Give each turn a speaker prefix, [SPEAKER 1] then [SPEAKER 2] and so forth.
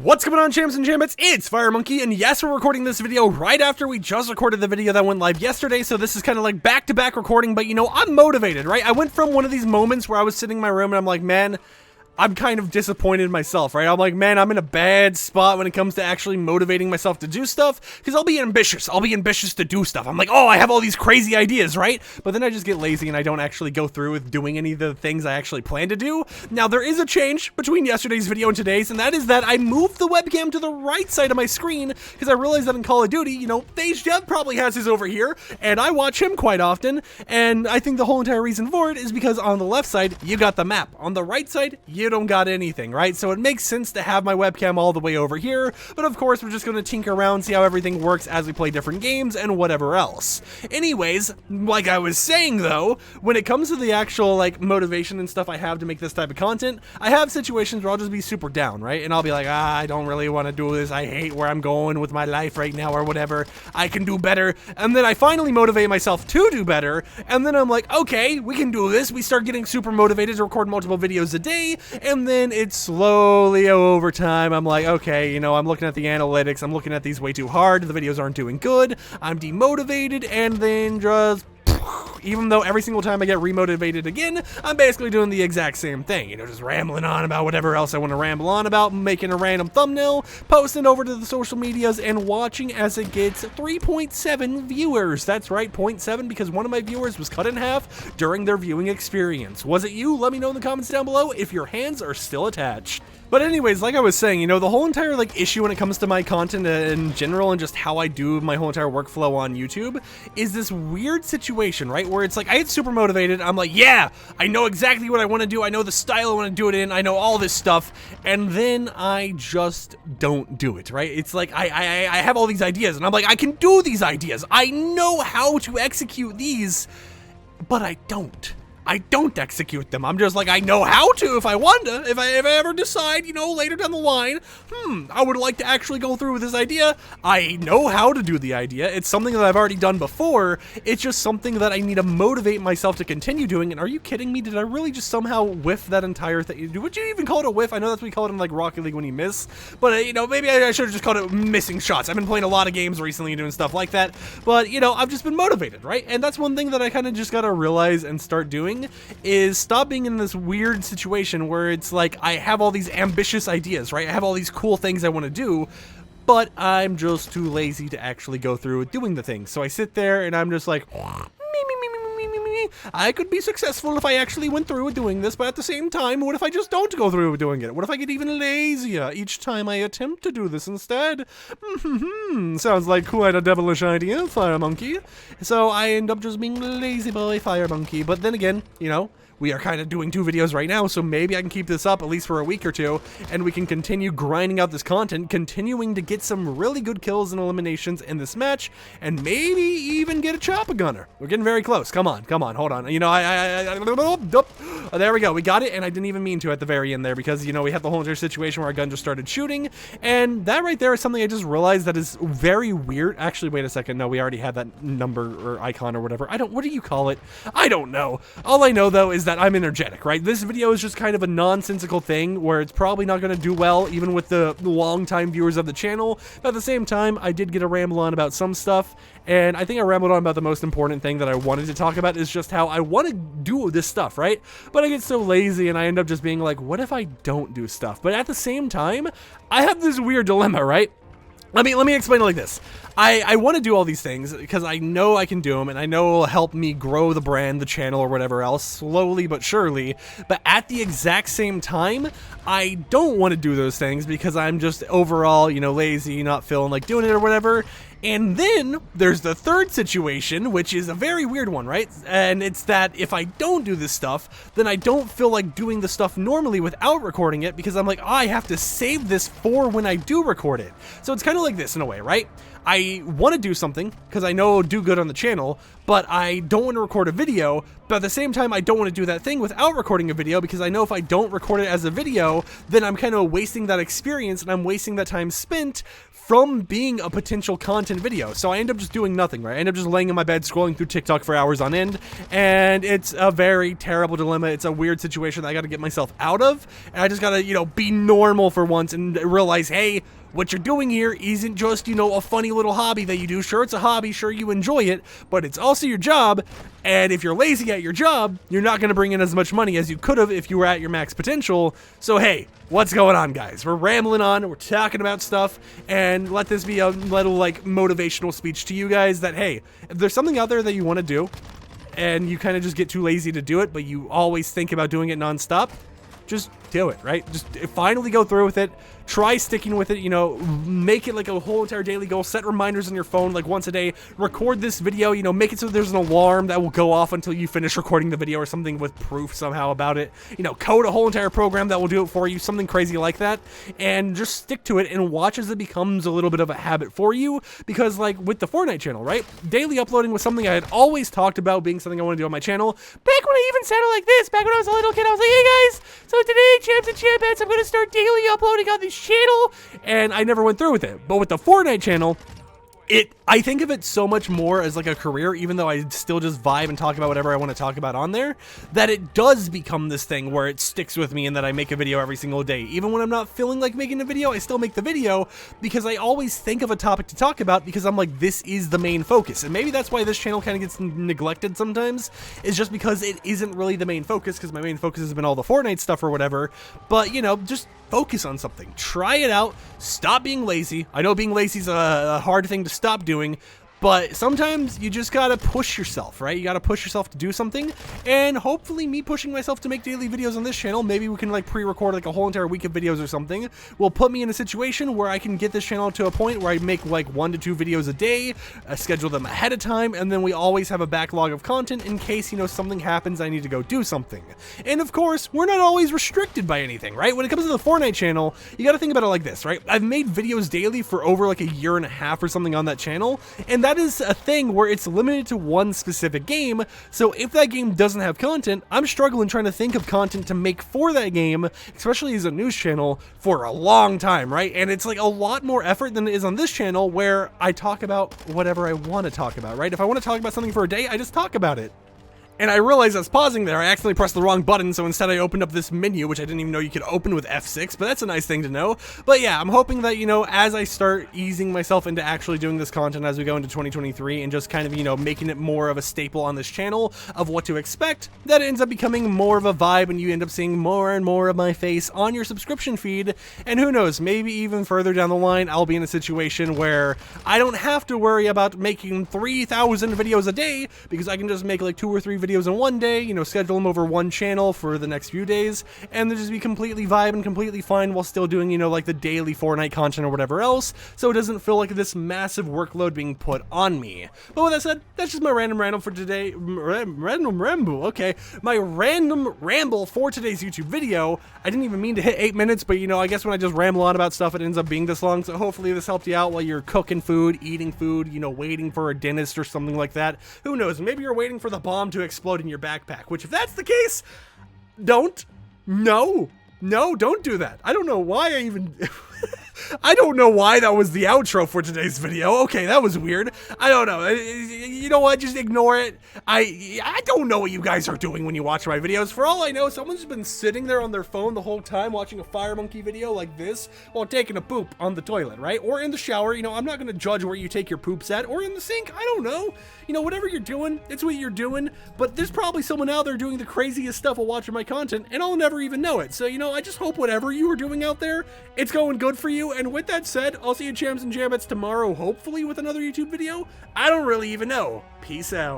[SPEAKER 1] What's going on, champs and champions? It's FireMonkey, and yes, we're recording this video right after we just recorded the video that went live yesterday, so this is kind of like back-to-back recording, but you know, I'm motivated, right? I went from one of these moments where I was sitting in my room and I'm like, man, I'm kind of disappointed in myself, right? I'm like, man, I'm in a bad spot when it comes to actually motivating myself to do stuff, because I'll be ambitious to do stuff. I'm like, oh, I have all these crazy ideas, right? But then I just get lazy and I don't actually go through with doing any of the things I actually plan to do. Now, there is a change between yesterday's video and today's, and that is that I moved the webcam to the right side of my screen, because I realized that in Call of Duty, you know, Phase Dev probably has his over here, and I watch him quite often, and I think the whole entire reason for it is because on the left side, you got the map. On the right side, you don't got anything, right? So it makes sense to have my webcam all the way over here, but of course we're just going to tinker around, see how everything works as we play different games and whatever else. Anyways, like I was saying though, when it comes to the actual like motivation and stuff I have to make this type of content, I have situations where I'll just be super down, right? And I'll be like, I don't really want to do this, I hate where I'm going with my life right now or whatever, I can do better. And then I finally motivate myself to do better, and then I'm like, okay, we can do this. We start getting super motivated to record multiple videos a day, and then it's slowly over time, I'm like, okay, you know, I'm looking at the analytics, I'm looking at these way too hard, the videos aren't doing good, I'm demotivated, and then just, even though every single time I get remotivated again, I'm basically doing the exact same thing, you know, just rambling on about whatever else I want to ramble on about, making a random thumbnail, posting over to the social medias, and watching as it gets 3.7 viewers. That's right, 0.7, because one of my viewers was cut in half during their viewing experience. Was it you? Let me know in the comments down below if your hands are still attached. But anyways, like I was saying, you know, the whole entire like issue when it comes to my content in general and just how I do my whole entire workflow on YouTube is this weird situation, right? Where it's like, I get super motivated. I'm like, yeah, I know exactly what I want to do. I know the style I want to do it in. I know all this stuff. And then I just don't do it, right? It's like, I have all these ideas and I'm like, I can do these ideas. I know how to execute these, but I don't execute them. I'm just like, I know how to if I want to, if I ever decide, you know, later down the line, I would like to actually go through with this idea. I know how to do the idea. It's something that I've already done before. It's just something that I need to motivate myself to continue doing. And are you kidding me? Did I really just somehow whiff that entire thing? Would you even call it a whiff? I know that's what we call it in like Rocket League when you miss, but you know, maybe I should have just called it missing shots. I've been playing a lot of games recently doing stuff like that, but you know, I've just been motivated, right? And that's one thing that I kind of just got to realize and start doing is stop being in this weird situation where it's like I have all these ambitious ideas, right? I have all these cool things I want to do, but I'm just too lazy to actually go through with doing the things. So I sit there and I'm just like, I could be successful if I actually went through with doing this, but at the same time, what if I just don't go through with doing it? What if I get even lazier each time I attempt to do this instead? Sounds like quite a devilish idea, FireMonkey. So I end up just being lazy boy FireMonkey, but then again, you know, we are kind of doing 2 videos right now, so maybe I can keep this up at least for a week or 2, and we can continue grinding out this content, continuing to get some really good kills and eliminations in this match, and maybe even get a chopper gunner. We're getting very close. Come on, hold on. You know, oh, there we go. We got it, and I didn't even mean to at the very end there, because, you know, we had the whole entire situation where our gun just started shooting, and that right there is something I just realized that is very weird. Actually, wait a second. No, we already had that number or icon or whatever. What do you call it? I don't know. All I know, though, is that I'm energetic, right? This video is just kind of a nonsensical thing where it's probably not going to do well, even with the long-time viewers of the channel. But at the same time, I did get a ramble on about some stuff, and I think I rambled on about the most important thing that I wanted to talk about is just how I want to do this stuff, right? But I get so lazy and I end up just being like, what if I don't do stuff? But at the same time, I have this weird dilemma, right? Let me explain it like this. I want to do all these things because I know I can do them and I know it will help me grow the brand, the channel, or whatever else, slowly but surely. But at the exact same time, I don't want to do those things because I'm just overall, you know, lazy, not feeling like doing it or whatever. And then there's the third situation, which is a very weird one, right? And it's that if I don't do this stuff, then I don't feel like doing the stuff normally without recording it because I'm like, oh, I have to save this for when I do record it. So it's kind of like this in a way, right? I want to do something because I know it'll do good on the channel, but I don't want to record a video. But at the same time, I don't want to do that thing without recording a video, because I know if I don't record it as a video, then I'm kind of wasting that experience and I'm wasting that time spent from being a potential content video. So I end up just doing nothing, right? I end up just laying in my bed scrolling through TikTok for hours on end, and it's a very terrible dilemma. It's a weird situation that I got to get myself out of, and I just got to, you know, be normal for once and realize, hey, what you're doing here isn't just, you know, a funny little hobby that you do. Sure, it's a hobby, sure, you enjoy it, but it's also your job, and if you're lazy at your job, you're not going to bring in as much money as you could have if you were at your max potential. So hey, what's going on, guys? We're rambling on, we're talking about stuff, and let this be a little, like, motivational speech to you guys that, hey, if there's something out there that you want to do, and you kind of just get too lazy to do it, but you always think about doing it nonstop, just do it, right? Just finally go through with it. Try sticking with it, you know, make it like a whole entire daily goal. Set reminders on your phone like once a day. Record this video, you know, make it so there's an alarm that will go off until you finish recording the video or something with proof somehow about it. You know, code a whole entire program that will do it for you, something crazy like that, and just stick to it and watch as it becomes a little bit of a habit for you. Because like with the Fortnite channel, right? Daily uploading was something I had always talked about being something I want to do on my channel. Back when I even sounded like this, back when I was a little kid, I was like, hey guys, so today, champs and champettes, I'm going to start daily uploading on this channel, and I never went through with it. But with the Fortnite channel, I think of it so much more as like a career, even though I still just vibe and talk about whatever I want to talk about on there, that it does become this thing where it sticks with me and that I make a video every single day. Even when I'm not feeling like making a video, I still make the video because I always think of a topic to talk about, because I'm like, this is the main focus. And maybe that's why this channel kind of gets neglected sometimes, is just because it isn't really the main focus, because my main focus has been all the Fortnite stuff or whatever. But, you know, just focus on something. Try it out. Stop being lazy. I know being lazy is a hard thing to stop doing, but sometimes you just gotta push yourself, right? You gotta push yourself to do something, and hopefully me pushing myself to make daily videos on this channel, maybe we can like pre-record like a whole entire week of videos or something, will put me in a situation where I can get this channel to a point where I make like 1 to 2 videos a day, schedule them ahead of time, and then we always have a backlog of content in case, you know, something happens, I need to go do something. And of course, we're not always restricted by anything, right? When it comes to the Fortnite channel, you gotta think about it like this, right? I've made videos daily for over like a year and a half or something on that channel, and that is a thing where it's limited to one specific game. So if that game doesn't have content, I'm struggling trying to think of content to make for that game, especially as a news channel, for a long time, right? And it's like a lot more effort than it is on this channel, where I talk about whatever I want to talk about, right? If I want to talk about something for a day, I just talk about it. And I realized I was pausing there, I accidentally pressed the wrong button, so instead I opened up this menu, which I didn't even know you could open with F6, but that's a nice thing to know. But yeah, I'm hoping that, you know, as I start easing myself into actually doing this content as we go into 2023, and just kind of, you know, making it more of a staple on this channel of what to expect, that ends up becoming more of a vibe, and you end up seeing more and more of my face on your subscription feed. And who knows, maybe even further down the line, I'll be in a situation where I don't have to worry about making 3,000 videos a day, because I can just make like 2 or 3 videos in one day, you know, schedule them over one channel for the next few days, and they'll just be completely vibe and completely fine while still doing, you know, like the daily Fortnite content or whatever else, so it doesn't feel like this massive workload being put on me. But with that said, that's just my random ramble for today. Random ramble, okay. My random ramble for today's YouTube video. I didn't even mean to hit 8 minutes, but you know, I guess when I just ramble on about stuff, it ends up being this long, so hopefully this helped you out while you're cooking food, eating food, you know, waiting for a dentist or something like that. Who knows, maybe you're waiting for the bomb to explode in your backpack, which if that's the case, don't do that. I don't know why I even I don't know why that was the outro for today's video. Okay, that was weird. I don't know. You know what? Just ignore it. I don't know what you guys are doing when you watch my videos. For all I know, someone's been sitting there on their phone the whole time watching a FireMonkey video like this while taking a poop on the toilet, right? Or in the shower. You know, I'm not going to judge where you take your poops at. Or in the sink. I don't know. You know, whatever you're doing, it's what you're doing. But there's probably someone out there doing the craziest stuff while watching my content, and I'll never even know it. So, you know, I just hope whatever you are doing out there, it's going good for you. And with that said, I'll see you champs and jammettes tomorrow, hopefully with another YouTube video. I don't really even know. Peace out.